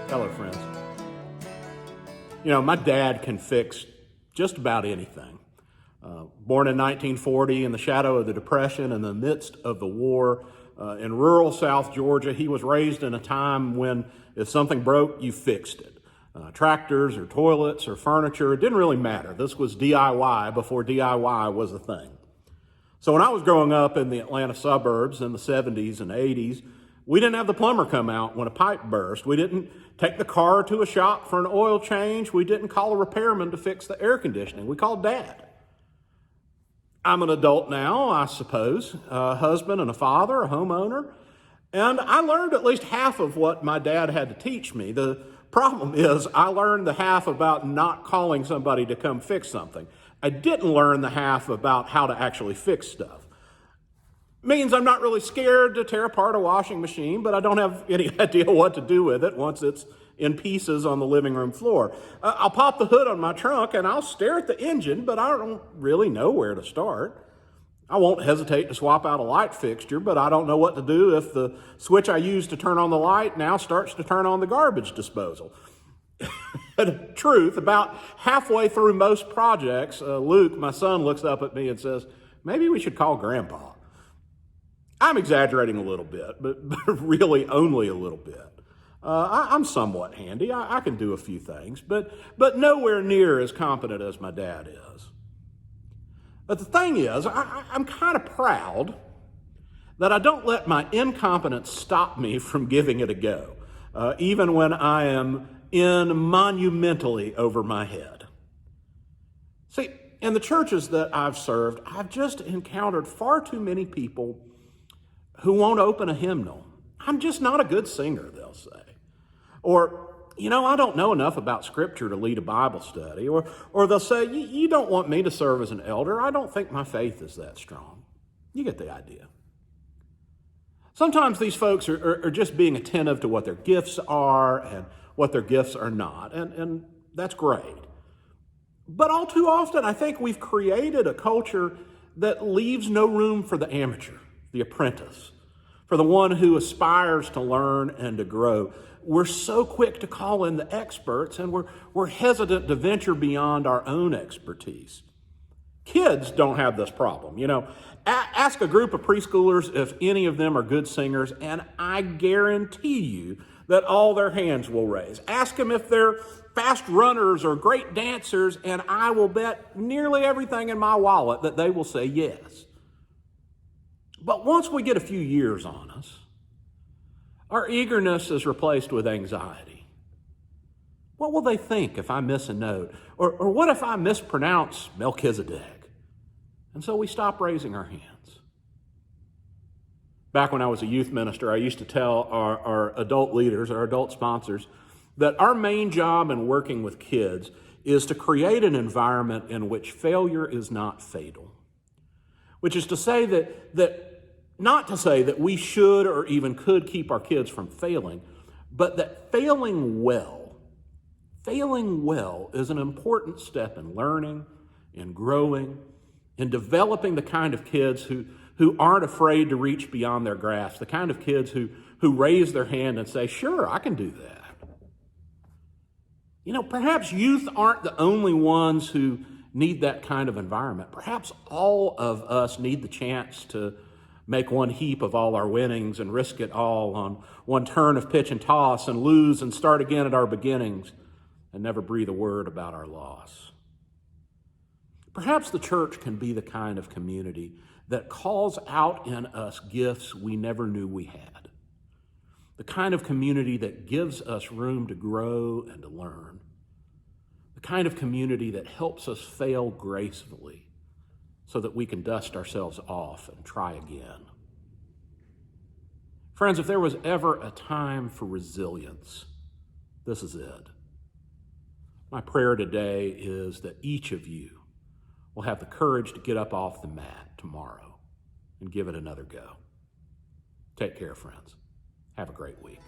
Hello, friends. You know, my dad can fix just about anything. Born in 1940 in the shadow of the Depression, in the midst of the war, in rural South Georgia, he was raised in a time when if something broke, you fixed it. Tractors or toilets or furniture, it didn't really matter. This was DIY before DIY was a thing. So when I was growing up in the Atlanta suburbs in the 70s and 80s, we didn't have the plumber come out when a pipe burst. We didn't take the car to a shop for an oil change. We didn't call a repairman to fix the air conditioning. We called Dad. I'm an adult now, I suppose, a husband and a father, a homeowner, and I learned at least half of what my dad had to teach me. The problem is I learned the half about not calling somebody to come fix something. I didn't learn the half about how to actually fix stuff. Means I'm not really scared to tear apart a washing machine, but I don't have any idea what to do with it once it's in pieces on the living room floor. I'll pop the hood on my trunk and I'll stare at the engine, but I don't really know where to start. I won't hesitate to swap out a light fixture, but I don't know what to do if the switch I use to turn on the light now starts to turn on the garbage disposal. The truth, about halfway through most projects, Luke, my son, looks up at me and says, "Maybe we should call Grandpa." I'm exaggerating a little bit, but really only a little bit. I'm somewhat handy. I can do a few things, but nowhere near as competent as my dad is. But the thing is, I'm kind of proud that I don't let my incompetence stop me from giving it a go, even when I am in monumentally over my head. See, in the churches that I've served, I've just encountered far too many people who won't open a hymnal. I'm just not a good singer, they'll say. Or, I don't know enough about Scripture to lead a Bible study. Or they'll say, you don't want me to serve as an elder. I don't think my faith is that strong. You get the idea. Sometimes these folks are just being attentive to what their gifts are and what their gifts are not. And that's great. But all too often, I think we've created a culture that leaves no room for the amateur, the apprentice, for the one who aspires to learn and to grow. We're so quick to call in the experts, and we're hesitant to venture beyond our own expertise. Kids don't have this problem. Ask a group of preschoolers if any of them are good singers, and I guarantee you that all their hands will raise. Ask them if they're fast runners or great dancers, and I will bet nearly everything in my wallet that they will say yes. But once we get a few years on us, our eagerness is replaced with anxiety. What will they think if I miss a note? Or what if I mispronounce Melchizedek? And so we stop raising our hands. Back when I was a youth minister, I used to tell our adult leaders, our adult sponsors, that our main job in working with kids is to create an environment in which failure is not fatal. Which is to say not to say that we should or even could keep our kids from failing, but that failing well is an important step in learning, in growing, in developing the kind of kids who aren't afraid to reach beyond their grasp, the kind of kids who raise their hand and say, "Sure, I can do that." Perhaps youth aren't the only ones who need that kind of environment. Perhaps all of us need the chance to make one heap of all our winnings and risk it all on one turn of pitch and toss and lose and start again at our beginnings and never breathe a word about our loss. Perhaps the church can be the kind of community that calls out in us gifts we never knew we had. The kind of community that gives us room to grow and to learn. The kind of community that helps us fail gracefully so that we can dust ourselves off and try again. Friends, if there was ever a time for resilience, this is it. My prayer today is that each of you will have the courage to get up off the mat tomorrow and give it another go. Take care, friends. Have a great week.